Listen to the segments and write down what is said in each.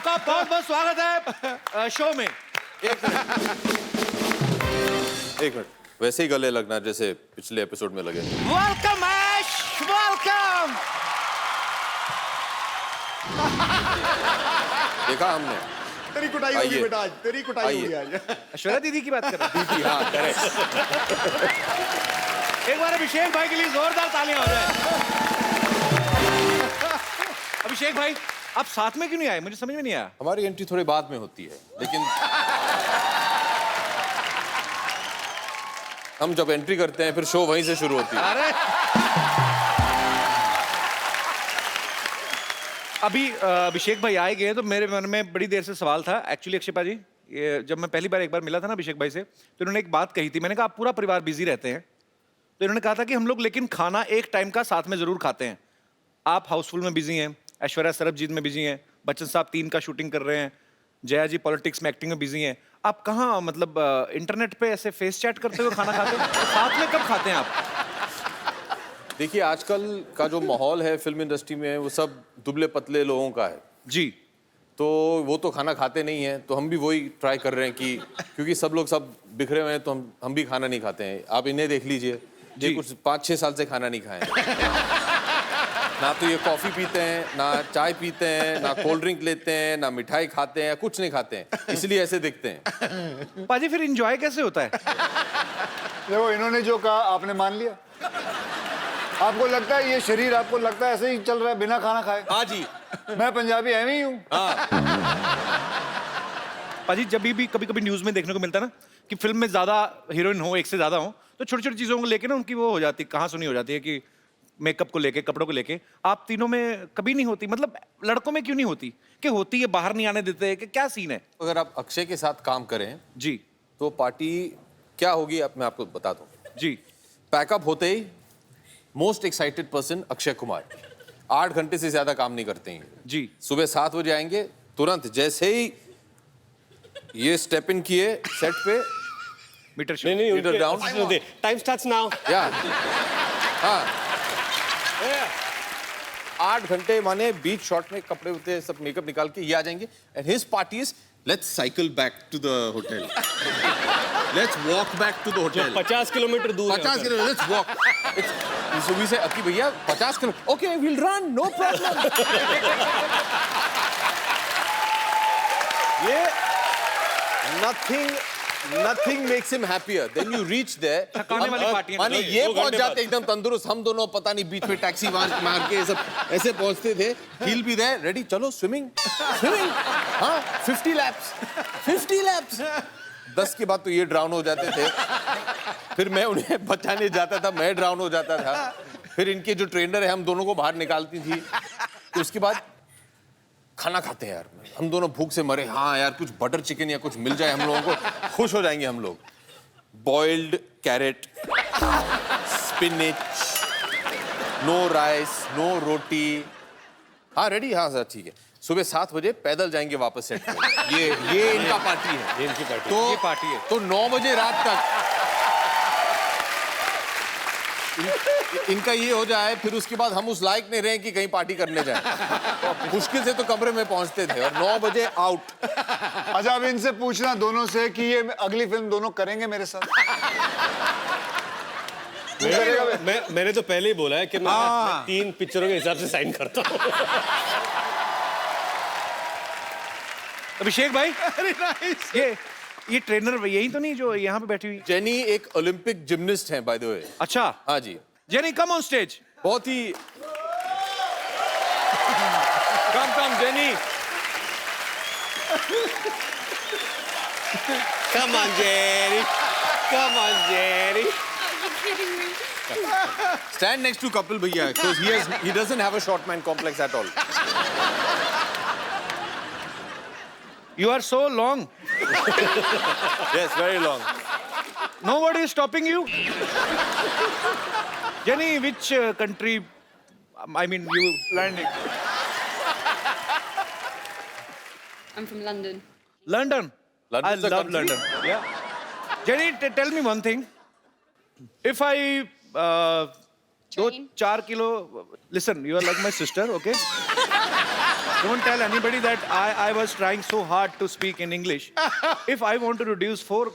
आपका बहुत बहुत स्वागत है शो में। एक मिनट, वैसे ही गले लगना जैसे पिछले एपिसोड में लगे। वेलकम ऐश, वेलकम। देखा हमने। तेरी कुटाई होगी बेटा आज, तेरी कुटाई होगी आज। ऐश्वर्या दीदी की बात कर रहे दीदी, हाँ करेक्ट। एक बार अभिषेक भाई के लिए जोरदार तालियां हो जाए। अभिषेक भाई, आप साथ में क्यों नहीं आए? मुझे समझ में नहीं आया। हमारी एंट्री थोड़ी बाद में होती है, लेकिन हम जब एंट्री करते हैं फिर शो वहीं से शुरू होती है। अरे अभी अभिषेक भाई आए गए तो मेरे मन में बड़ी देर से सवाल था एक्चुअली। अक्षिपा जी, ये जब मैं पहली बार एक बार मिला था ना अभिषेक भाई से, तो इन्होंने एक बात कही थी। मैंने कहा आप पूरा परिवार बिजी रहते हैं, तो इन्होंने कहा था कि हम लोग लेकिन खाना एक टाइम का साथ में जरूर खाते हैं। आप हाउसफुल में बिजी हैं, ऐश्वर्या सरबजीत में बिजी हैं, बच्चन साहब 3 का शूटिंग कर रहे हैं, जया जी पॉलिटिक्स में एक्टिंग में बिजी हैं। आप कहाँ मतलब इंटरनेट पे ऐसे फेस चैट करते हुए खाना खाते हैं? साथ में कब खाते हैं आप? देखिए, आजकल का जो माहौल है फिल्म इंडस्ट्री में वो सब दुबले पतले लोगों का है जी। तो वो तो खाना खाते नहीं है, तो हम भी वही ट्राई कर रहे हैं कि क्योंकि सब लोग सब बिखरे हुए हैं तो हम भी खाना नहीं खाते हैं। आप इन्हें देख लीजिए, ये कुछ 5-6 साल से खाना नहीं खाए हैं। ना तो ये कॉफी पीते हैं, ना चाय पीते हैं, ना कोल्ड ड्रिंक लेते हैं, ना मिठाई खाते हैं, कुछ नहीं खाते हैं, इसलिए ऐसे दिखते हैं। पाजी फिर एंजॉय कैसे होता है? देखो, इन्होंने जो कहा आपने मान लिया। आपको लगता है ये शरीर, आपको लगता है ऐसे ही चल रहा है बिना खाना खाए? हाँ जी। मैं पंजाबी ऐਵੇਂ ही हूँ। पाजी जब भी कभी कभी न्यूज में देखने को मिलता है ना कि फिल्म में ज्यादा हीरोइन हो, एक से ज्यादा हो, तो छोटी छोटी चीजों को लेके ना उनकी वो हो जाती है, कहाँ सुनी हो जाती है कि मेकअप को लेके, कपड़ों को लेके। आप तीनों में कभी नहीं होती? मतलब लड़कों में क्यों नहीं होती? कि होती है, बाहर नहीं आने देते, कि क्या सीन है? अगर आप अक्षय के साथ काम करें जी तो पार्टी क्या होगी अब मैं आपको बता दूं। जी। पैकअप होते ही most excited person Akshay Kumar 8 घंटे से ज्यादा काम नहीं करते हैं जी। सुबह 7 बजे आएंगे, तुरंत जैसे ही ये स्टेप इन किए सेट पे, मीटर शो। नहीं meter down, time starts now. या हाँ 8 घंटे माने बीच शॉट में कपड़े होते सब मेकअप निकाल के ये आ जाएंगे and his party is let's cycle back to the hotel, let's walk back to the hotel. 50 kilometre दूर 50 किलोमीटर, लेट्स वॉक। सुबह से अकी भैया 50 kilometre, okay will run, no problem. ये nothing makes him happier. Then you reach there, थकाने वाली पार्टियां माने कर ये पहुंच जाते एकदम तंदुरुस्त, हम दोनों पता नहीं बीच में टैक्सी मार के सब ऐसे पहुंचते थे। He'll be there, ready, चलो स्विमिंग, हाँ 50 laps 10 के बाद तो ये ड्राउन हो जाते थे, फिर मैं उन्हें बचाने जाता था, मैं ड्राउन हो जाता था, फिर इनके जो ट्रेनर है हम दोनों को बाहर निकालती थी, तो उसके बाद खाना खाते हैं यार, हम दोनों भूख से मरे, हाँ यार कुछ बटर चिकन या कुछ मिल जाए हम लोगों को, खुश हो जाएंगे हम लोग। Boiled carrot, spinach, no rice, no roti, हाँ रेडी, हाँ सर ठीक है। सुबह 7 बजे पैदल जाएंगे वापस सेट पे। ये इनका पार्टी है, इनकी पार्टी। तो ये पार्टी है। तो 9 बजे रात तक इनका ये हो जाए, फिर उसके बाद हम उस लायक नहीं रहे कि कहीं पार्टी करने जाएं। मुश्किल से तो कमरे में पहुंचते थे और 9 बजे आउट। अच्छा, अब इनसे पूछना दोनों से कि ये अगली फिल्म दोनों करेंगे मेरे साथ? मैंने तो पहले ही बोला है कि मैं 3 पिक्चरों के हिसाब से साइन करता हूँ। अभिषेक भाई, ये ट्रेनर यही तो नहीं जो यहाँ पे बैठी हुई? जेनी एक ओलंपिक जिम्नास्ट हैं बाय द वे। अच्छा हाँ जी। Jenny come on stage. बहुत ही कम Jenny. Come on, Jerry. Come on, Jerry. Stand next to Kapil भैया because he doesn't have a short man complex at all. You are so long. Yes, very long. Nobody is stopping you. Jenny, which country? I mean, you landed. I'm from London. London. I London's a love country? London. Yeah. Jenny, tell me one thing. If I Train. 4 kilo. Listen, you are like my sister, okay? Don't tell anybody that I was trying so hard to speak in English. If I want to reduce 4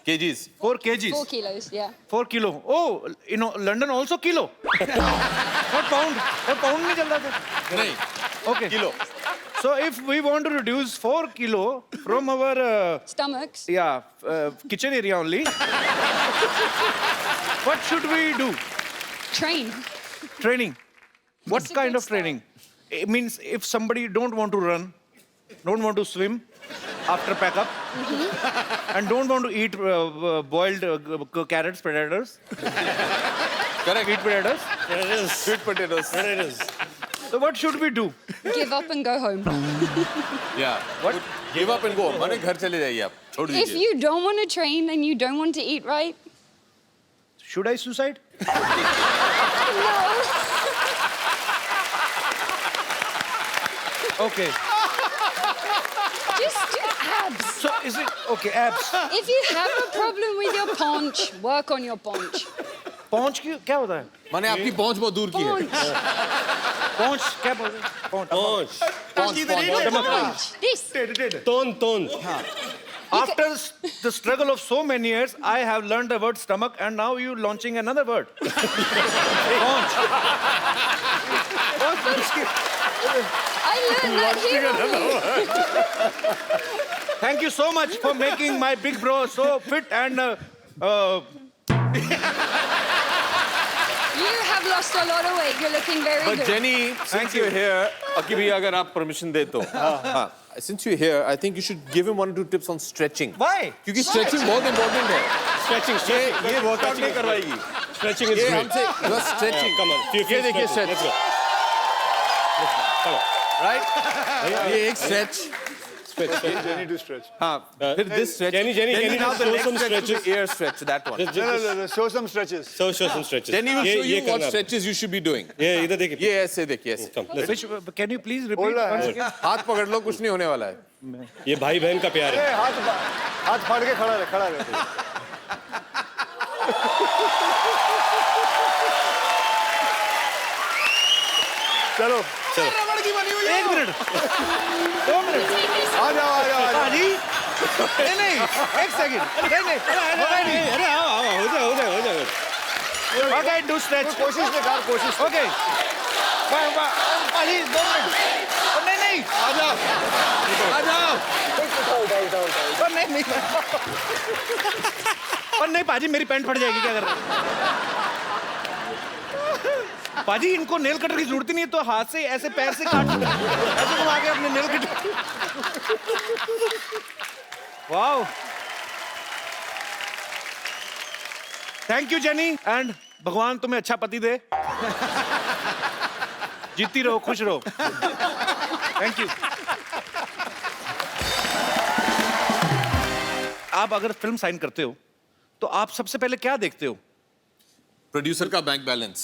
kgs. 4 kgs. 4 kilos, yeah. 4 kilo. Oh, you know, London also kilo. Not pound. Or pound नहीं चलता था. नहीं, Okay. kilo. So if we want to reduce 4 kilo from our Stomachs. kitchen area only, what should we do? Train. Training. What It's a kind good of training? It means if somebody don't want to run, don't want to swim after pack up, and don't want to eat boiled carrots, potatoes, Correct. sweet potatoes. Sweet potatoes. So what should we do? Give up and go home. Yeah. What? Give up and go. माने घर चले जाइए आप. छोड़ If दीजिए. you don't want to train and you don't want to eat right, Should I suicide? Okay. just do abs. So is it okay? Abs. If you have a problem with your paunch, work on your paunch. पहुंच की क्या होता है? माने आपकी पहुंच बहुत दूर की है. Paunch. पहुंच क्या बोलते हैं? पहुंच. पहुंच Paunch. This. तोन After the struggle of so many years, I have learned the word stomach, and now you launching another word. Paunch. I learned that here. Thank you so much for making my big bro so fit and. You have lost a lot of weight. You're looking very But good. Jenny, since you're here, अकी भैया अगर आप permission दे तो. हाँ. Since you're here, I think you should give him 1 or 2 tips on stretching. Why? क्योंकि stretching बहुत important है. Stretching ये workout नहीं करवाएगी. स्ट्रेचिंग इज ये ग्रेट हमसे just stretching. कम ऑन ये देखिए stretch. Right? ये एक stretch. Jenny to stretch. हाँ. फिर this stretch. Jenny, Then can you now just the show next some stretch is stretches? the ear stretch. That one. No, show some stretches. show some stretches Then he will show ये you what करना stretches you should be doing. ये इधर देखिए ये ऐसे देखिए ऐसे. Come, let's- Which? Can you please repeat Hold on. once again? हाथ पकड़ लो कुछ नहीं होने वाला है. ये भाई बहन का प्यार है ए, हाथ फाड़ के खड़ा रहे. चलो एक मिनट 2 मिनट आ जाओ पाजी नहीं एक सेकंड नहीं अरे आओ हो जाए ओके डू स्ट्रेच कोशिश ओके पाजी 2 मिनट नहीं आ जाओ. नहीं और नहीं पाजी मेरी पैंट फट जाएगी क्या कर रहे हैं पाजी इनको नेल कटर की जरूरत ही नहीं है तो हाथ से ऐसे पैर से काट ऐसे घुमा के अपने nail cutter wow thank you jenny and भगवान तुम्हें अच्छा पति दे जीती रहो खुश रहो थैंक यू आप अगर फिल्म साइन करते हो तो आप सबसे पहले क्या देखते हो प्रोड्यूसर का बैंक बैलेंस.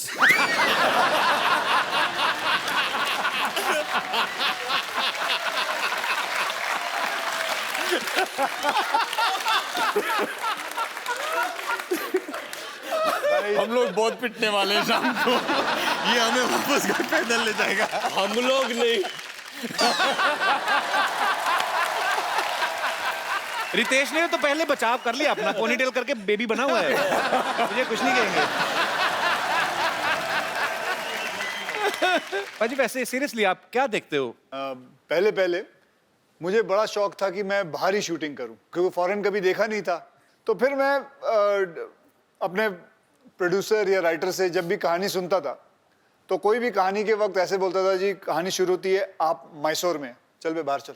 हम लोग बहुत पिटने वाले हैं शाम को. ये हमें वापस घर पैदल ले जाएगा. हम लोग नहीं रितेश ने तो पहले बचाव कर लिया अपना पोनीटेल करके बेबी बना हुआ है मुझे कुछ नहीं कहेंगे पाजी वैसे सीरियसली आप क्या देखते हो पहले मुझे बड़ा शौक था कि मैं बाहर ही शूटिंग करूं क्योंकि फॉरेन कभी देखा नहीं था. तो फिर मैं अपने प्रोड्यूसर या राइटर से जब भी कहानी सुनता था तो कोई भी कहानी के वक्त ऐसे बोलता था जी कहानी शुरू होती है आप मैसूर में चल बे बाहर चल.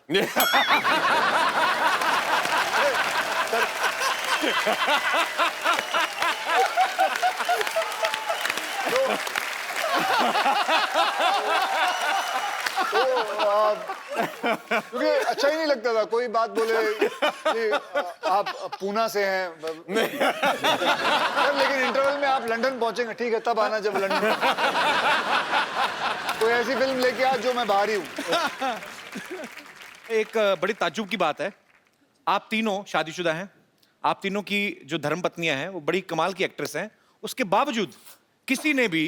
क्योंकि अच्छा ही नहीं लगता था कोई बात बोले कि आप पूना से हैं लेकिन इंटरवल में आप लंदन पहुंचेंगे ठीक है तब आना जब लंदन कोई ऐसी फिल्म लेके आ जो मैं बाहर ही हूँ. एक बड़ी ताज्जुब की बात है आप तीनों शादीशुदा हैं आप तीनों की जो धर्मपत्नियां हैं वो बड़ी कमाल की एक्ट्रेस हैं उसके बावजूद किसी ने भी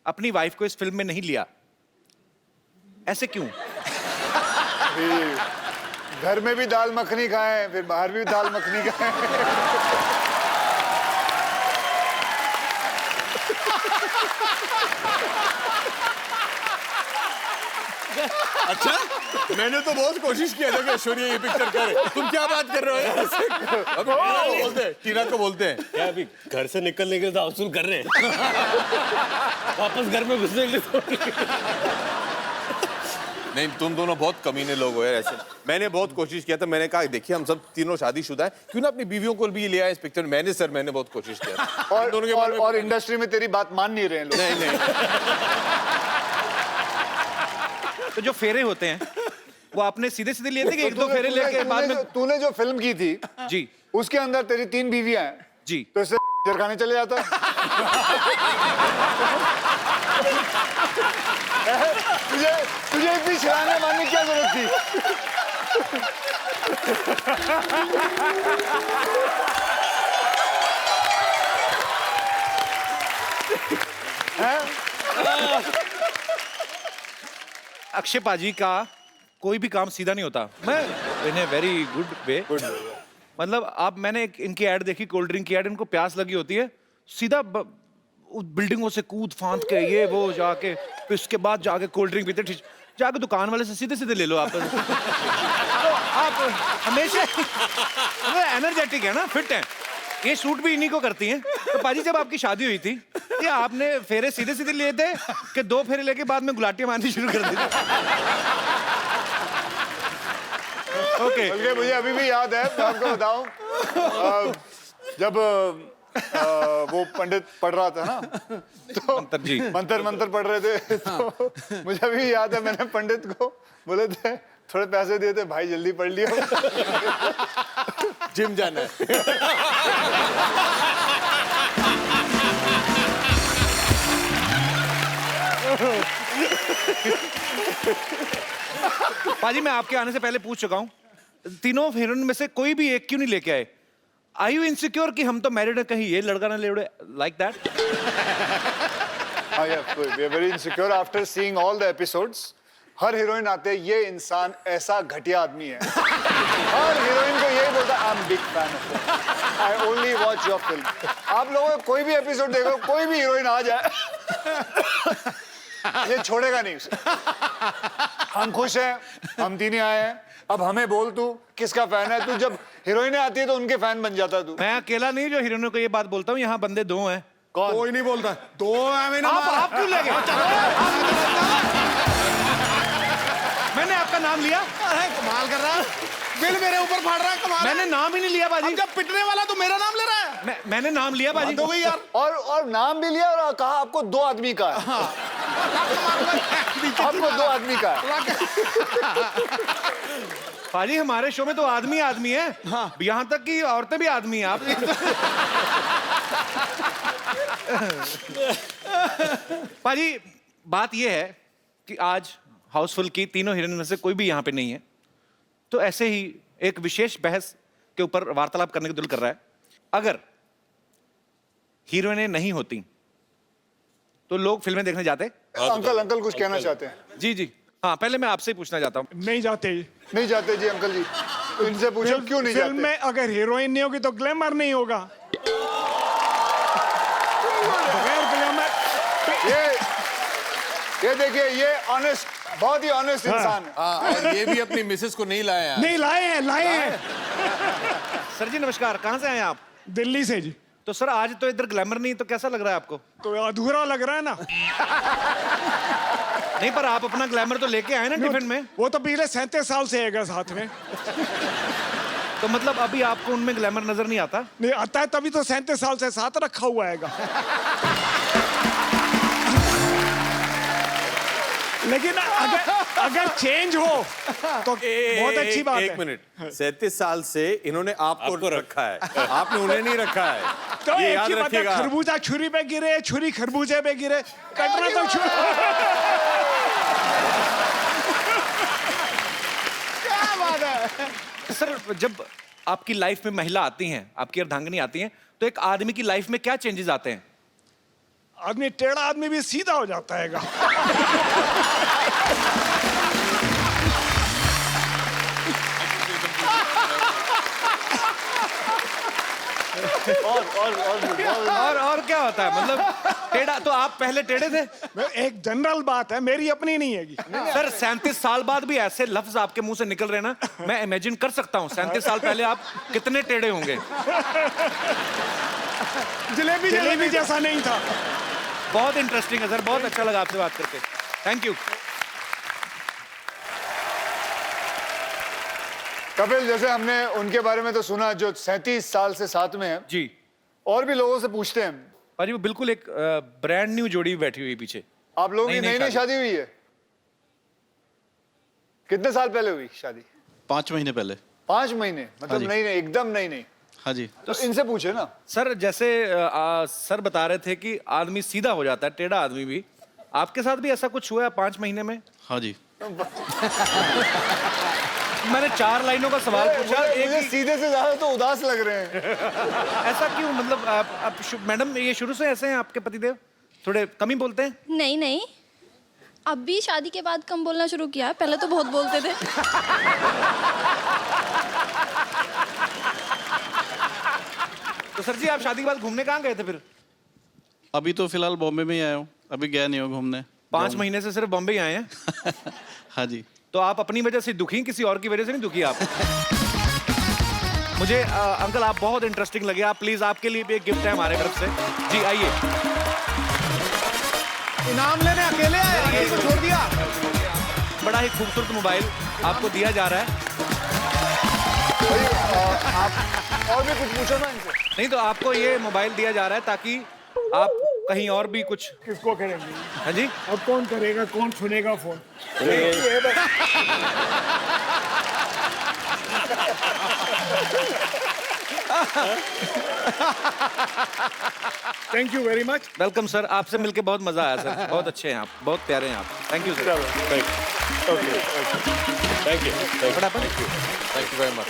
अपनी वाइफ को इस फिल्म में नहीं लिया ऐसे क्यों? फिर घर में भी दाल मखनी खाएं, फिर बाहर भी दाल मखनी खाएं। अच्छा, मैंने तो बहुत कोशिश किया था कि ऐश्वर्या ये पिक्चर करे। तुम क्या बात कर रहे हो यार? अब टीना को बोलते हैं क्या अभी घर से निकलने के लिए तो वसूल कर रहे हैं वापस घर में घुसने के लिए तो नहीं, तुम दोनों बहुत कमीने लोग हो यार ऐसे। मैंने बहुत कोशिश किया था, मैंने कहा देखिए हम सब तीनों शादीशुदा हैं, क्यों ना अपनी बीवियों को भी ले आए इस पिक्चर में। मैंने बहुत कोशिश किया था। दोनों के बारे में और इंडस्ट्री में तेरी बात मान नहीं रहे हैं लोग। नहीं तो जो फेरे होते हैं वो आपने सीधे सीधे लिए थे कि एक दो फेरे लेके बाद में? तूने जो फिल्म की थी जी उसके अंदर तेरी 3 बीवियां हैं जी। तो इससे जरखाने चले जाता। तुझे तुझे इतनी छलांगे मारने की क्या जरूरत थी? अक्षय पाजी का कोई भी काम सीधा नहीं होता। मैं इन ए वेरी गुड वे, मतलब आप, मैंने इनकी ऐड देखी, कोल्ड ड्रिंक की ऐड, इनको प्यास लगी होती है, सीधा बिल्डिंगों से कूद फांद के ये वो जाके, फिर उसके बाद जाके कोल्ड ड्रिंक पीते, जाके दुकान वाले से सीधे सीधे ले लो आप। तो आप हमेशा एनर्जेटिक है ना, फिट है। ये शूट भी इन्हीं को करती हैं। तो पाजी जब आपकी शादी हुई थी, ये आपने फेरे सीधे सीधे लिए थे कि 2 फेरे लेके बाद में गुलाटियां मारनी शुरू कर दी? ओके, बल्कि मुझे अभी भी याद है, मैं आपको बताऊं, जब वो पंडित पढ़ रहा था ना, तो मंत्र पढ़ रहे थे, तो मुझे अभी याद है मैंने पंडित को बोले थे थोड़े पैसे दिए थे, भाई जल्दी पढ़ लियो, जिम जाना है। पाजी मैं आपके आने से पहले पूछ चुका हूँ, तीनों हीरोइन में से कोई भी एक क्यों नहीं लेके आए? Are you insecure कि हम तो मैरिड है, कहीं ये लड़का ना ले उड़े, like that? हाँ यार, we are very insecure after seeing all the episodes. Her heroine आते हैं, ये इंसान ऐसा घटिया आदमी है। हर हीरोइन को यही बोलता है, I'm big fan of you. I only watch your film. आप लोगों को कोई भी एपिसोड देखो, कोई भी हीरोइन आ जाए, ये छोड़ेगा नहीं उसे। हम खुश हैं, हम तीन ही आए हैं, अब हमें बोल तू किसका फैन है? तू जब हीरोइनें आती है तो उनके फैन बन जाता तू। मैं अकेला नहीं जो हीरोइनों को ये बात बोलता हूँ, यहाँ बंदे 2 हैं। कौन? कोई नहीं बोलता, 2 है। मैंने आप क्यों ले गए? मैंने आपका नाम लिया? अरे कमाल कर रहा है, बिल मेरे ऊपर फाड़ रहा है, कमाल। मैंने नाम ही नहीं लिया बाजी। जब पिटने वाला तो मेरा नाम ले रहा है। मैंने नाम लिया बाजी। तो यार, और नाम भी लिया और कहा आपको 2 आदमी का है। आपको 2 आदमी का है। पाजी हमारे शो में तो आदमी आदमी है, हाँ। यहाँ तक कि औरतें भी आदमी हैं। आप पाजी बात ये है कि आज हाउसफुल की तीनों हीरोइन में से कोई भी यहाँ पे नहीं है, तो ऐसे ही एक विशेष बहस के ऊपर वार्तालाप करने का दिल कर रहा है। अगर हीरोइनें नहीं होती तो लोग फिल्में देखने जाते? अंकल कुछ कहना चाहते हैं? जी जी हाँ, पहले मैं आपसे ही पूछना चाहता हूँ। नहीं जाते जी अंकल जी, इनसे पूछो क्यों नहीं फिल्म जाते? में अगर हीरोइन नहीं होगी तो ग्लैमर नहीं होगा। बगैर ग्लैमर ये देखिए, ये ऑनेस्ट, बहुत ही ऑनेस्ट इंसान है। और ये भी अपनी मिसेस को नहीं लाया। नहीं लाए हैं। सर जी नमस्कार, कहाँ से आए आप? दिल्ली से जी। तो सर आज तो इधर ग्लैमर नहीं, तो कैसा लग रहा है आपको? तो अधूरा लग रहा है ना। नहीं, पर आप अपना ग्लैमर तो लेके आए ना टिफिन में। वो तो पिछले 37 साल से है साथ में। तो मतलब अभी आपको उनमें ग्लैमर नजर नहीं आता? नहीं आता है, तभी तो 37 साल से साथ रखा हुआ है। लेकिन अगर चेंज हो तो बहुत अच्छी बात है। 1 मिनट, 37 साल से इन्होंने आपको रखा है, आपने उन्हें नहीं रखा है। तो ये एक याद ही बात है, रखिएगा। खरबूजा छुरी पे गिरे, छुरी खरबूजे पे गिरे, कटना तो छुरी। क्या बात है? सर जब आपकी लाइफ में महिला आती हैं, आपकी अर्धांगिनी आती हैं, तो एक आदमी की लाइफ में क्या चेंजेस आते हैं? आदमी टेढ़ा आदमी भी सीधा हो जाता है। और क्या होता है मतलब टेढ़ा? तो आप पहले टेढ़े थे एक जनरल बात है, मेरी अपनी नहीं है। सर? 37 साल बाद भी ऐसे लफ्ज आपके मुंह से निकल रहे हैं ना, मैं इमेजिन कर सकता हूँ 37 साल पहले आप कितने टेढ़े होंगे। जलेबी जैसा नहीं था। बहुत इंटरेस्टिंग है सर, बहुत अच्छा लगा आपसे बात करके, थैंक यू। कपिल, जैसे हमने उनके बारे में तो सुना जो 37 साल से साथ में है, जी और भी लोगों से पूछते हैं। पाजी, वो बिल्कुल एक ब्रांड न्यू जोड़ी बैठी हुई पीछे। आप लोगों की नई-नई नई नई शादी हुई है? कितने साल पहले हुई शादी? 5 महीने पहले। 5 महीने? मतलब जी। नई नई, एकदम नई नई। हाँ जी। तो इनसे पूछे ना। सर जैसे सर बता रहे थे कि आदमी सीधा हो जाता है, टेढ़ा आदमी भी, आपके साथ भी ऐसा कुछ हुआ है 5 महीने में? हाँ जी। मैंने 4 लाइनों का सवाल पूछा, मुझे सीधे से ज्यादा तो उदास लग रहे हैं। ऐसा क्यों? मतलब आप मैडम ये शुरू से ऐसे हैं आपके पतिदेव? थोड़े कम ही बोलते हैं? नहीं नहीं, अब भी शादी के बाद कम बोलना शुरू किया है, पहले तो बहुत बोलते थे। तो सर जी आप शादी के बाद घूमने कहाँ गए थे फिर? अभी तो फिलहाल बॉम्बे में ही आया हूँ, अभी गया नहीं हूँ घूमने। 5 महीने से सिर्फ बॉम्बे ही आए हैं? हाँ जी। तो आप अपनी वजह से दुखी, किसी और की वजह से नहीं दुखी आप? मुझे अंकल आप बहुत इंटरेस्टिंग लगे, आप प्लीज, आपके लिए भी एक गिफ्ट है हमारे तरफ से। जी आइए। इनाम लेने अकेले आए, आगे को छोड़ दिया। बड़ा ही खूबसूरत मोबाइल आपको दिया जा रहा है। आप और भी कुछ पूछो ना इनसे। नहीं तो आपको ये मोबाइल दिया जा रहा है ताकि आप कहीं और भी कुछ। किसको करेंगे? हाँ जी, अब कौन करेगा, कौन सुनेगा phone? Thank you very much. Welcome sir, आपसे मिलके बहुत मजा आया सर, बहुत अच्छे हैं आप, बहुत प्यारे हैं आप, thank you sir. Thank you. फटाफट। Thank you very much.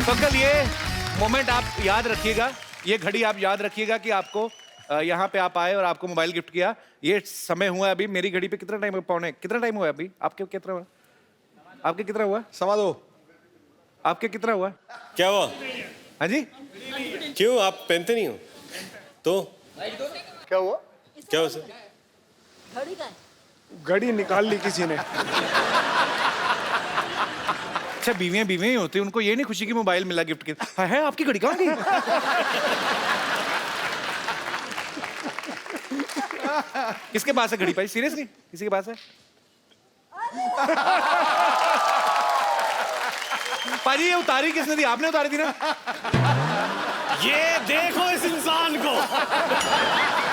तो अंकल ये मोमेंट आप याद रखिएगा, ये घड़ी आप याद रखिएगा कि आपको यहाँ पे आप आए और आपको मोबाइल गिफ्ट किया। ये समय हुआ है अभी मेरी घड़ी पे कितना टाइम, कितना टाइम हुआ है अभी? आपके कितना हुआ? आपके कितना हुआ? समा दो। आपके कितना हुआ? क्या हुआ? हाँ जी, क्यों आप पहनते नहीं हो तो? क्या हुआ? क्या हुआ सर? घड़ी निकाल ली किसी ने। अच्छा बीवियां ही होती हैं, उनको ये नहीं खुशी की मोबाइल मिला गिफ्ट के। है आपकी घड़ी कहाँ गई? किसके पास है घड़ी भाई? सीरियसली किसी के पास है? पाजी ये उतारी किसने थी? आपने उतारी थी ना? ये देखो इस इंसान को,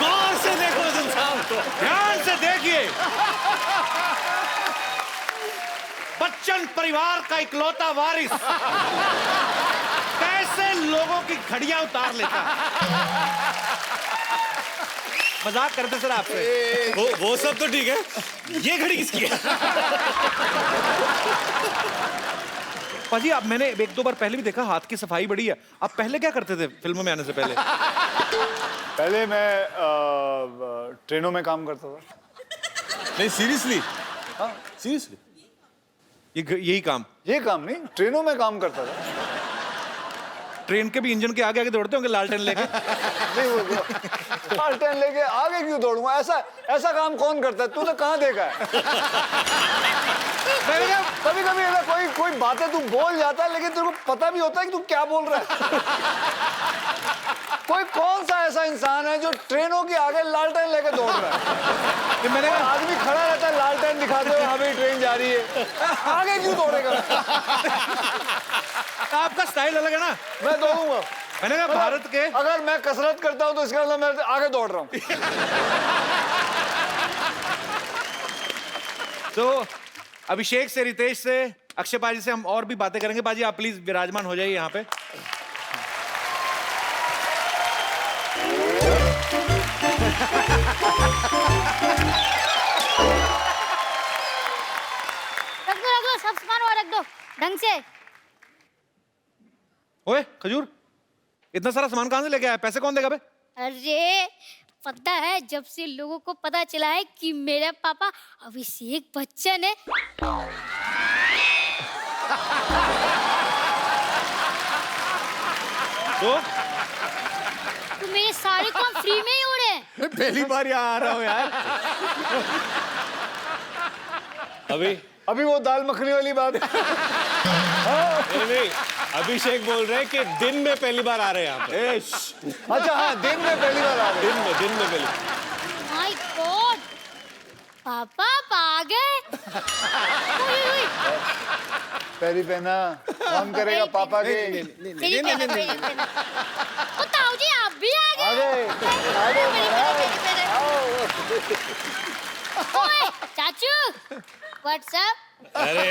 गौर से देखो इस इंसान को, ध्यान से देखिए। बच्चन परिवार का इकलौता वारिस कैसे लोगों की घड़ियां उतार लेता। मजाक करते सर आपसे। वो सब तो ठीक है, ये घड़ी किसकी है? पाजी अब मैंने 1-2 बार पहले भी देखा, हाथ की सफाई बड़ी है। आप पहले क्या करते थे फिल्मों में आने से पहले? पहले मैं ट्रेनों में काम करता था। नहीं सीरियसली, हाँ सीरियसली। यही काम? ये काम नहीं, ट्रेनों में काम करता था। ट्रेन के भी इंजन के आगे आगे दौड़ते होंगे लालटेन लेके? नहीं वो लालटेन लेके आगे क्यों दौड़ूंगा? ऐसा काम कौन करता है? तूने कहाँ देखा है? कभी कभी कोई बातें तू बोल जाता है लेकिन तेरे को पता भी होता है कि तू क्या बोल रहा है। कोई कौन सा ऐसा इंसान है जो ट्रेनों के आगे लालटेन लेके दौड़ रहा है? कि मैंने आदमी खड़ा रहता है लालटेन दिखाते हुए, हाँ भाई ट्रेन जा रही है, आगे क्यों दौड़ेगा? आपका स्टाइल अलग है ना। मैं दौड़ूंगा। मैंने कहा भारत के, अगर मैं कसरत करता हूं तो इसका मतलब मैं आगे दौड़ रहा हूं। तो अभिषेक से, रितेश से, अक्षय पाजी से हम और भी बातें करेंगे। पाजी आप प्लीज विराजमान हो जाइए यहाँ पे। रख दो, सब सामान वहाँ रख दो ढंग से। ओए खजूर, इतना सारा सामान कहाँ से लेके आया? पैसे कौन देगा बे? अरे पता है जब से लोगों को पता चला है कि मेरा पापा अभिषेक बच्चन है, तो मेरे सारे काम फ्री में ही हो रहे हैं। मैं पहली बार यहाँ आ रहा हूँ यार। अभी वो दाल मखनी वाली बात। नहीं, अभिषेक बोल रहे हैं कि दिन में पहली बार आ रहे हैं यहाँ पे। अच्छा हाँ, दिन में पहली बार आ रहे हैं। दिन में पहली। माय गॉड, पापा आप आ गए। पैरी पहना, कौन करेगा पापा के? मेरी पहना। ओ ताऊ जी आप भी आ गए। अरे ओए चाचू, व्हाट्स अप? अरे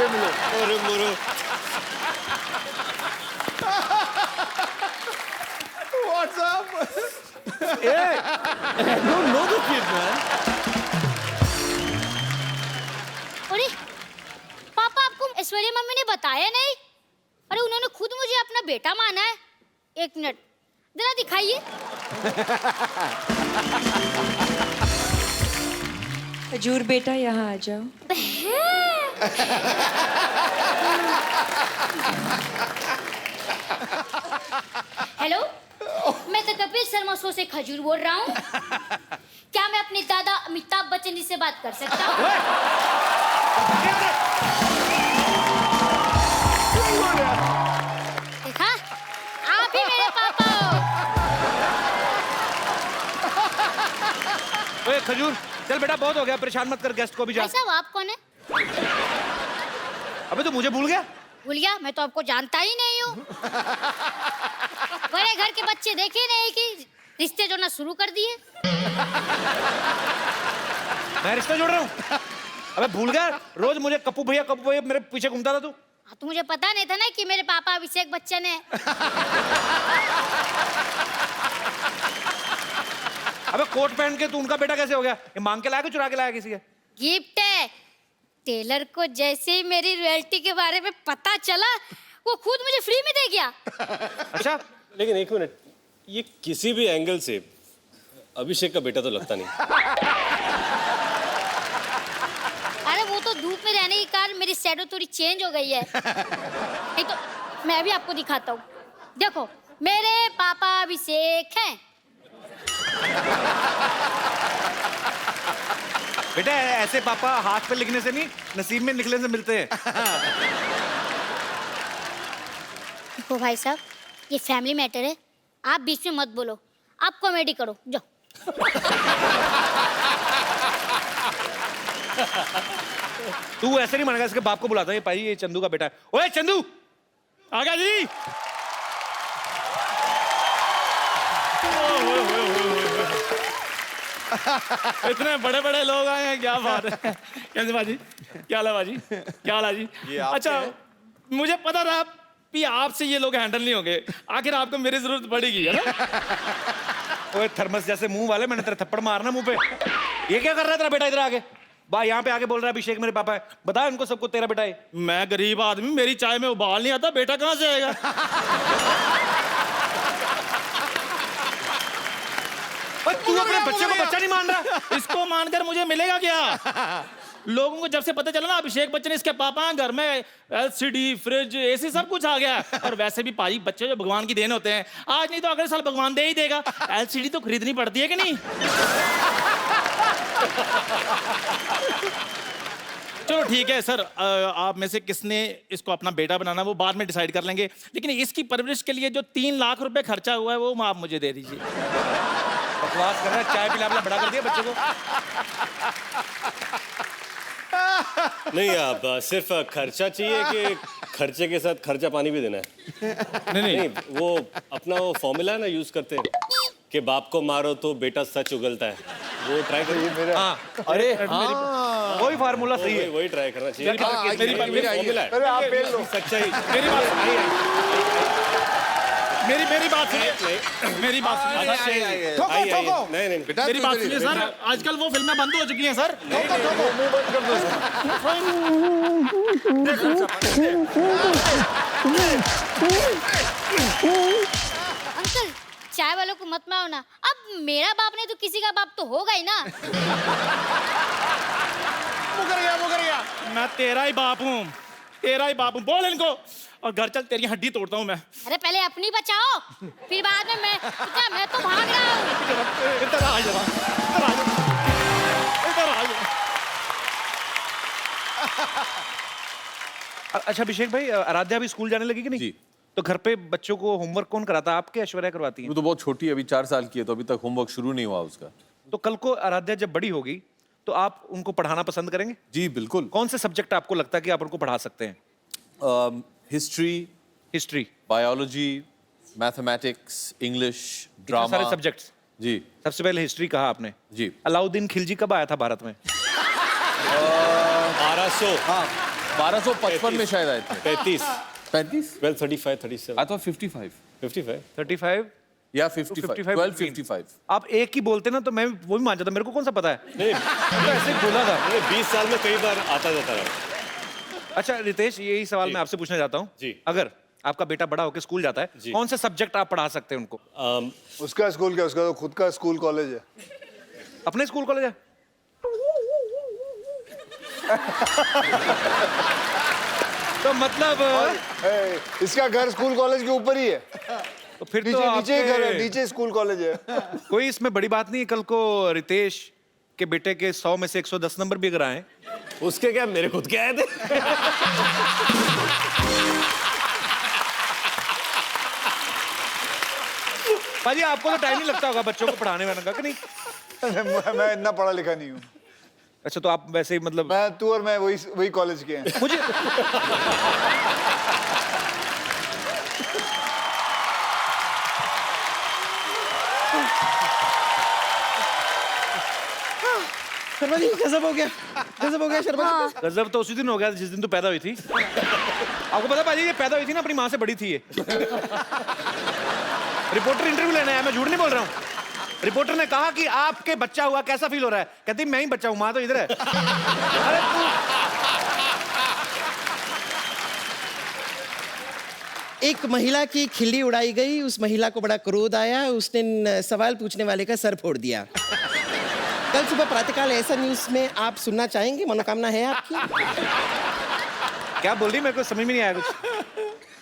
मिलो। मुरु What's up? don't know the kid, man. अरे पापा, आपको ऐश्वर्या मम्मी ने बताया नहीं? अरे उन्होंने खुद मुझे अपना बेटा माना है। एक मिनट जरा दिखाइए। खजूर बेटा यहाँ आ जाओ। हेलो, मैं द कपिल शर्मा शो से खजूर बोल रहा हूँ। क्या मैं अपने दादा अमिताभ बच्चन जी से बात कर सकता हूँ? देखा, आप ही मेरे पापा हो। ओए खजूर, चल बेटा बहुत हो गया, परेशान मत कर गेस्ट को भी जा। भाई साहब आप कौन है? अबे तू मुझे भूल गया? भूल गया? मैं तो आपको जानता ही नहीं हूँ। बड़े घर के बच्चे देखे नहीं कि रिश्ते जोड़ना शुरू कर दिए। मैं रिश्ता जोड़ रहा हूँ? अबे भूल गया, रोज मुझे कप्पू भैया मेरे पीछे घूमता था तू। हाँ, तो मुझे पता नहीं था ना कि मेरे पापा अभिषेक बच्चन है। अबे कोट पहन के तू उनका बेटा कैसे हो गया? ये मांग के लाया कि चुरा के लाया किसी के? गिफ्ट है। टेलर को जैसे ही मेरी रॉयल्टी के बारे में पता चला, वो खुद मुझे फ्री में दे गया। अच्छा, लेकिन एक मिनट, ये किसी भी एंगल से अभिषेक का बेटा तो लगता नहीं। अरे वो तो धूप में रहने के कारण मेरी शैडो थोड़ी चेंज हो गई है। नहीं तो मैं भी आपको दिखाता हूँ। देखो, मेरे पापा अभिषेक हैं। बेटा ऐसे पापा हाथ पे लिखने से नहीं, नसीब में निकलने से मिलते हैं। देखो भाई साहब, ये फैमिली मैटर है, आप बीच में मत बोलो। आप कॉमेडी करो, जाओ। तू ऐसे नहीं मानेगा, इसके बाप को बुलाता है। भाई ये चंदू का बेटा है। ओए चंदू, आ गया जी। इतने बड़े बड़े लोग आए हैं, क्या बात है। कैसे बाजी, क्या हाल है बाजी, क्या हाल है जी? अच्छा, मुझे पता था कि आपसे ये लोग हैंडल नहीं होंगे, आखिर आपको मेरी जरूरत पड़ेगी, है ना? ओए थर्मस जैसे मुंह वाले, मैंने तेरे थप्पड़ मारना मुंह पे। ये क्या कर रहा है तेरा बेटा इधर आके? बा यहाँ पे आके बोल रहा है अभिषेक मेरे पापा है। बता उनको सबको तेरा बेटा है। मैं गरीब आदमी, मेरी चाय में उबाल नहीं आता, बेटा कहाँ से आएगा? तू अपने बच्चे को बच्चा नहीं मान रहा? इसको मानकर मुझे मिलेगा क्या? लोगों को जब से पता चला ना अभिषेक बच्चन इसके पापा हैं, घर में एलसीडी, फ्रिज, एसी सब कुछ आ गया। और वैसे भी पाजी बच्चे जो भगवान की देन होते हैं, आज नहीं तो अगले साल भगवान दे ही देगा। एलसीडी तो खरीदनी पड़ती है कि नहीं? चलो ठीक है सर, आप में से किसने इसको अपना बेटा बनाना वो बाद में डिसाइड कर लेंगे, लेकिन इसकी परवरिश के लिए जो 3 लाख रुपए खर्चा हुआ है वो आप मुझे दे दीजिए। बकवास कर रहा है, चाय पिला बड़ा कर दिया बच्चे को। नहीं, आप सिर्फ खर्चा चाहिए कि खर्चे के साथ खर्चा पानी भी देना है? नहीं, वो अपना वो फॉर्मूला ना यूज करते हैं कि बाप को मारो तो बेटा सच उगलता है, वो ट्राई करिए। हाँ, अरे हाँ, वही फार्मूला सही है। वही ट्राई करना चाहिए। मेरी फॉर्मूला है, अरे आप पेल लो। सच्चाई। मेरी बात सुनिए, मेरी बात सुनिए। ठोको। नहीं, बेटा मेरी तू बात इधर सुनिए ही सर, बैठा। आजकल वो फिल्में बंद हो चुकी हैं सर। मुंह बंद कर दो सर। अंकल चाय वालों को मत मारो ना। अब मेरा बाप नहीं तो किसी का बाप तो होगा ही ना। मुकर गया। मैं तेरा ही बाप हूँ, तेरा ही बाप हूँ। बोल इनको और घर चल, तेरी हड्डी तोड़ता हूँ मैं। अरे पहले अपनी बचाओ, फिर बाद में मैं तो भाग रहा हूँ। इधर आ जा, इधर आ जा। अच्छा अभिषेक भाई, आराध्या भी स्कूल जाने लगी कि नहीं? जी। तो घर पे बच्चों को होमवर्क कौन कराता है? आपके ऐश्वर्या करवाती है? वो तो बहुत छोटी है, अभी 4 साल की है, तो अभी तक होमवर्क शुरू नहीं हुआ उसका। तो कल को आराध्या जब बड़ी होगी तो आप उनको पढ़ाना पसंद करेंगे? जी बिल्कुल। कौन से सब्जेक्ट आपको लगता है कि आप उनको पढ़ा सकते हैं? History, history, biology, mathematics, English, इतने ड्रामा। सारे सब्जेक्ट्स। जी सबसे पहले हिस्ट्री कहा आपने। जी। अलाउद्दीन खिलजी कब आया था भारत में? 1200 हाँ 1255 में शायद आए थे। 35 35 1235 37 आई थॉट 55 55 35 या 55 1255। आप एक ही बोलते ना तो मैं वो भी मान जाता, मेरे को कौन सा पता है? नहीं तो ऐसे ही बोला था। 20 साल में कई बार आता जाता रहा। अच्छा रितेश, यही सवाल मैं आपसे पूछना चाहता हूँ। जी। अगर आपका बेटा बड़ा होकर स्कूल जाता है, जी। कौन से सब्जेक्ट आप पढ़ा सकते हैं उनको? उसका स्कूल क्या, उसका तो खुद का स्कूल कॉलेज है। अपने स्कूल कॉलेज है? तो मतलब इसका घर स्कूल कॉलेज के ऊपर ही है। तो फिर तो नीचे घर है, आपके- नीचे स्कूल कॉलेज है। कोई इसमें बड़ी बात नहीं है। कल को रितेश के बेटे के 100 में से 110 नंबर भी अगर आए, उसके क्या, मेरे खुद के आए थे। पाजी आपको तो टाइम नहीं लगता होगा बच्चों को पढ़ाने वाने का कि नहीं? मैं इतना पढ़ा लिखा नहीं हूँ। अच्छा तो आप वैसे ही मतलब तू और मैं वही कॉलेज के हैं। मुझे शर्मा जी गजब हो गया शर्मा जी। गजब तो उसी दिन हो गया जिस दिन तू पैदा हुई थी। आपको पता पाजी, ये पैदा हुई थी ना अपनी माँ से बड़ी थी ये। रिपोर्टर इंटरव्यू लेने आया, मैं झूठ नहीं बोल रहा हूँ। रिपोर्टर ने कहा कि आपके बच्चा हुआ कैसा फील हो रहा है? कहती मैं ही बच्चा हूँ, माँ तो इधर है। अरे एक महिला की खिल्ली उड़ाई गई, उस महिला को बड़ा क्रोध आया, उसने सवाल पूछने वाले का सर फोड़ दिया। कल सुबह प्रातःकाल ऐसा न्यूज में आप सुनना चाहेंगे? मनोकामना है आपकी? क्या बोल रही, मेरे को समझ में नहीं आया कुछ।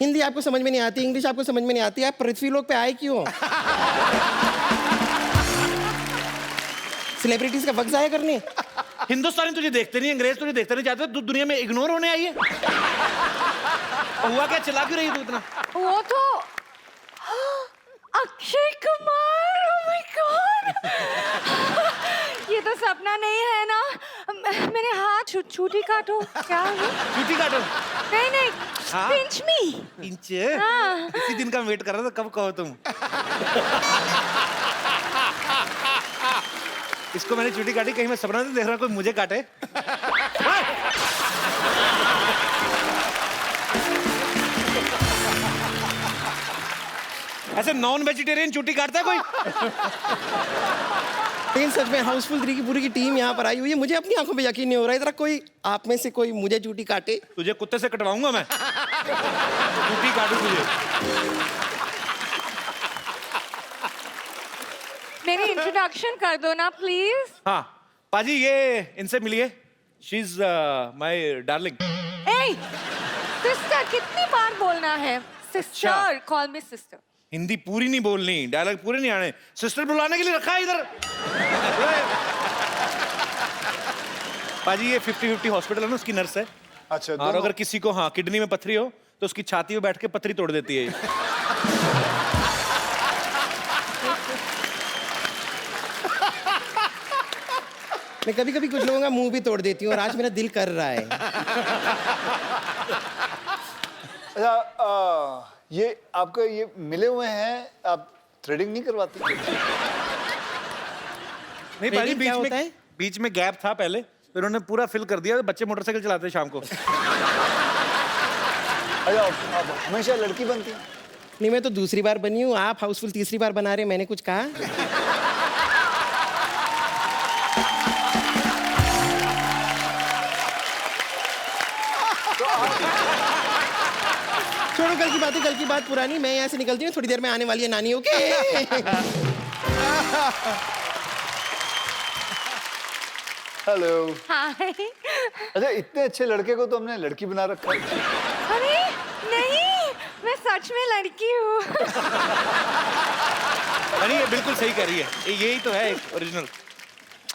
हिंदी आपको समझ में नहीं आती, इंग्लिश आपको समझ में नहीं आती, आप पृथ्वी लोक पे आए क्यों? सेलिब्रिटीज का वक्त जाया करने? हिंदुस्तानी तुझे देखते नहीं, अंग्रेज तुझे देखते नहीं चाहते, तू दुनिया में इग्नोर होने आई है। हुआ क्या, चला क्यों रही तू इतना? वो तो Akshay Kumar, oh my God! ये तो सपना नहीं है ना? मेरे हाथ छूटी काटो। क्या है? छुट्टी काटो। नहीं हाँ? पिंच मी। इंच? हाँ। इसी दिन का वेट कर रहा था, कब कहो तुम। इसको मैंने छुट्टी काटी, कहीं मैं सपना नहीं देख रहा कोई मुझे काटे। ऐसे नॉन वेजिटेरियन छुट्टी काटता है कोई? लेकिन सच में हाउसफुल 3 की पूरी की टीम यहाँ पर आई हुई है, मुझे अपनी आंखों पे यकीन नहीं हो रहा है। इधर कोई आप में से कोई मुझे चूटी काटे। तुझे कुत्ते से कटवाऊंगा मैं। छुट्टी काटू तुझे। मेरी इंट्रोडक्शन कर दो ना प्लीज। हाँ पाजी, ये इनसे मिलिए। She is my darling. A sister, कितनी बार बोलना है? सिस्टर, कॉल मी सिस्टर। हिंदी पूरी नहीं बोलनी, डायलॉग पूरे नहीं आने। सिस्टर बुलाने के लिए रखा है इधर। पाजी ये 50-50 हॉस्पिटल है ना, उसकी नर्स है। अच्छा, और अगर किसी को हाँ किडनी में पथरी हो तो उसकी छाती में बैठ के पथरी तोड़ देती है ये। मैं कभी कभी कुछ लोगों का मुंह भी तोड़ देती हूँ और आज मेरा दिल कर रहा है। अच्छा ये आपका ये मिले हुए हैं, आप थ्रेडिंग नहीं करवाती? नहीं पाजी, Threading क्या होता है? बीच में गैप था पहले, तो इन्होंने पूरा फिल कर दिया। बच्चे मोटरसाइकिल चलाते हैं शाम को। अच्छा आप हमेशा लड़की बनती हैं? नहीं, मैं तो दूसरी बार बनी हूँ, आप हाउसफुल तीसरी बार बना रहे, मैंने कुछ कहा? छोड़ो कल की बात है, कल की बात पुरानी। मैं यहाँ से निकलती हूँ, थोड़ी देर में आने वाली है नानी। Okay hello. हाय। अच्छा, इतने अच्छे लड़के को तो हमने लड़की बना रखा है। अरे नहीं, मैं सच में लड़की हूँ। अरे ये बिल्कुल सही कह रही है, यही तो है ओरिजिनल।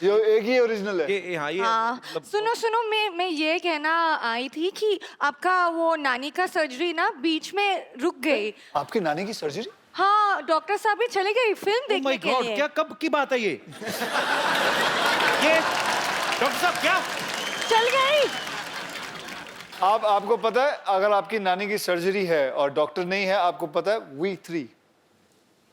ये एक ही ओरिजिनल है। ये हाँ, ये हाँ, मतलब- सुनो सुनो, मैं ये कहना आई थी कि आपका वो नानी का सर्जरी ना बीच में रुक गई। आपकी नानी की सर्जरी? हाँ, डॉक्टर साहब भी चले गए फिल्म Oh देखने my के God, लिए। क्या कब की बात है ये? डॉक्टर साहब क्या? चल गई। आपको पता है, अगर आपकी नानी की सर्जरी है और डॉक्टर नहीं है, आपको पता है वी 3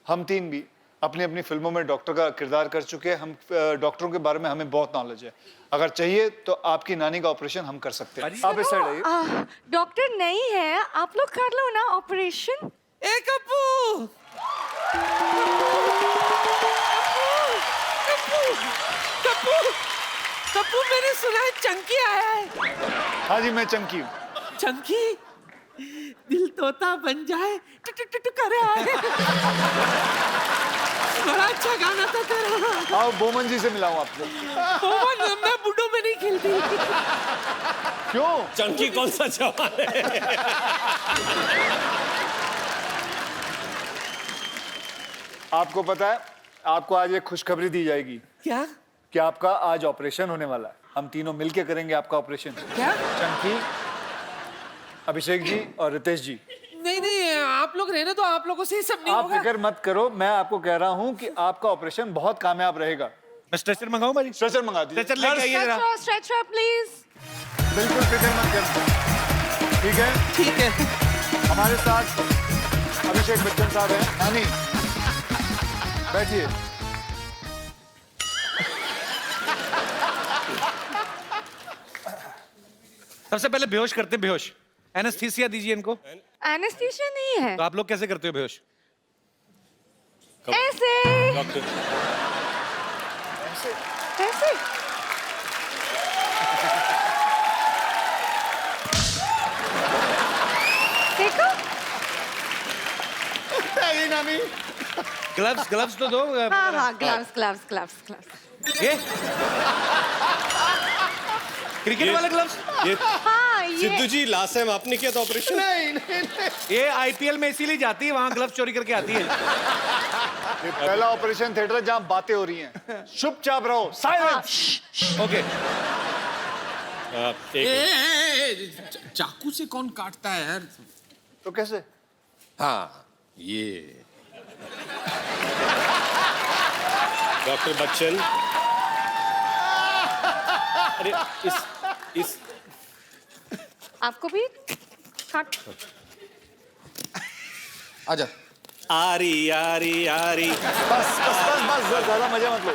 हम 3 भी अपनी अपनी फिल्मों में डॉक्टर का किरदार कर चुके हैं। हम डॉक्टरों के बारे में हमें बहुत नॉलेज है। अगर चाहिए तो आपकी नानी का ऑपरेशन हम कर सकते हैं। आप इस साइड आइए। डॉक्टर नहीं है, आप लोग कर लो ना ऑपरेशन। एक कप्पू कप्पू, मैंने सुना है चंकी आया है। हाँ जी, मैं चंकी हूँ। चंकी, दिल तोता बन जाए टू करे आए। बड़ा अच्छा गाना था तेरा। आओ बोमन जी से मिलाऊं आपको। मैं बुड्ढों में नहीं खेलती। क्यों? चंकी कौन सा जवान है? आपको पता है, आपको आज एक खुशखबरी दी जाएगी क्या? कि आपका आज ऑपरेशन होने वाला है। हम तीनों मिलके करेंगे आपका ऑपरेशन। क्या? चंकी, अभिषेक जी और रितेश जी। नहीं नहीं, आप लोग रहने तो, आप लोगों से ही सब नहीं आप होगा। फिक्र मत करो, मैं आपको कह रहा हूँ कि आपका ऑपरेशन बहुत कामयाब रहेगा। मैं स्ट्रेचर मंगाऊं भाई? स्ट्रेचर मंगा दीजिए। स्ट्रेचर लेके आइए जरा। Stretcher please. बिल्कुल फिक्र मत करो, ठीक है? ठीक है। हमारे साथ अभिषेक बच्चन साहब हैं। नानी, बैठिए। सबसे पहले बेहोश करते हैं, बेहोश। एनेस्थीसिया दीजिए इनको। एनेस्थीसिया नहीं है। तो आप लोग कैसे करते हो बेहोश? ऐसे डॉक्टर ऐसे। देखो, नानी, ग्लव्स ग्लव्स तो दो। हाँ हाँ, ग्लव्स ग्लव्स ग्लव्स ग्लव्स। ये क्रिकेट वाले ग्लव्स? ये हाँ, ये सिद्धू जी लास्ट टाइम आपने किया था ऑपरेशन? ये आईपीएल में इसीलिए जाती है, वहां ग्लव्स चोरी करके आती है। ये पहला ऑपरेशन थिएटर है जहाँ बातें हो रही हैं। चुपचाप रहो, साइलेंस। ओके। चाकू से कौन काटता है यार? तो कैसे? हाँ, ये डॉक्टर बच्चन, अरे इस आपको भी काट। आजा। आरी आरी आरी। बस ज्यादा मजा मत लो।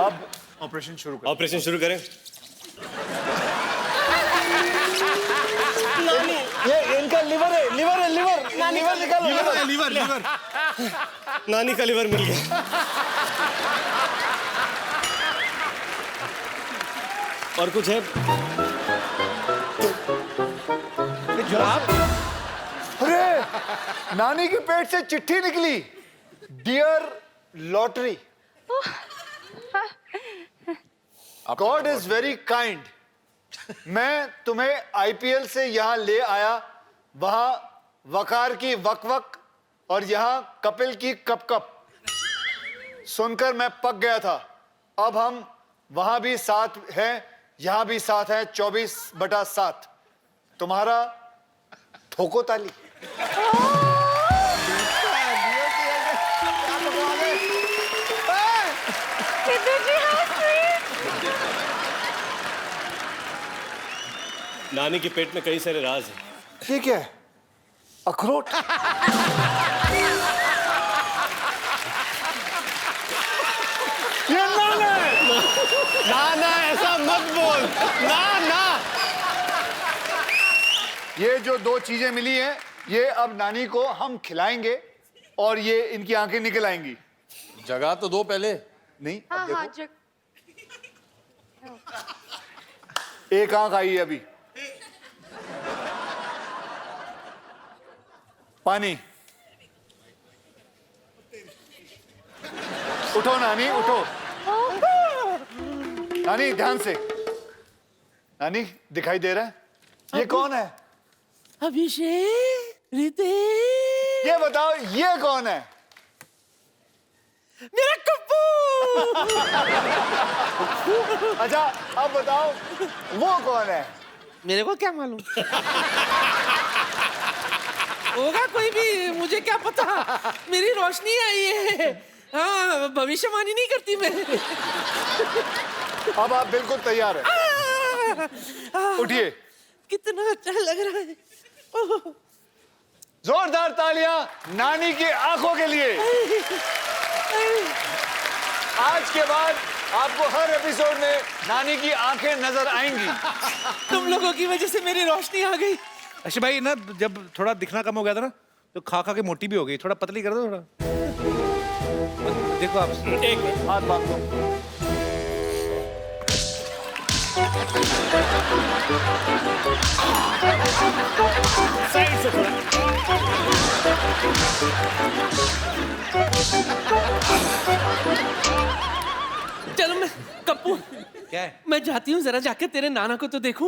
अब ऑपरेशन शुरू करो। ऑपरेशन शुरू करें। ये इनका लिवर है, लिवर निकालो। लीवर नानी का लीवर मिल गया। और कुछ है? जुराब? अरे, नानी के पेट से चिट्ठी निकली। Dear lottery, God is very kind. मैं तुम्हें आईपीएल से यहाँ ले आया, वहां वकार की वक वक और यहाँ कपिल की कप कप सुनकर मैं पक गया था। अब हम वहां भी साथ हैं, यहाँ भी साथ हैं। 24/7 तुम्हारा ठोको ताली। सिद्धू जी, how sweet। नानी के पेट में कई सारे राज हैं। ये क्या है? अखरोट? ये नान है। ना ऐसा मत बोल। ना ये जो 2 चीजें मिली हैं, ये अब नानी को हम खिलाएंगे और ये इनकी आंखें निकल आएंगी। जगह तो दो पहले। नहीं, हाँ अब हाँ, देखो, एक आंख आई है अभी। पानी। उठो नानी, उठो। नानी ध्यान से। नानी दिखाई दे रहा है? ये कौन है? अभिषेक, रितेश, ये बताओ ये कौन है? मेरा कप्पू। अच्छा अब बताओ वो कौन है? मेरे को क्या मालूम? होगा कोई भी, मुझे क्या पता। मेरी रोशनी आई है। हाँ, भविष्यवाणी नहीं करती मैं। अब आप बिल्कुल तैयार हैं? उठिए। कितना अच्छा लग रहा है। ओह, जोरदार तालियां नानी की आंखों के लिए। आज के बाद आपको हर एपिसोड में नानी की आंखें नजर आएंगी। तुम लोगों की वजह से मेरी रोशनी आ गई। अक्षय भाई ना, जब थोड़ा दिखना कम हो गया था ना, तो खा खा के मोटी भी हो गई। थोड़ा पतली कर दो थोड़ा। देखो आप, एक मिनट, हाथ बांध दो। साइड से थोड़ा। चलो मैं कप्पू, क्या है? मैं जाती हूँ, जरा जाकर तेरे नाना को तो देखूं।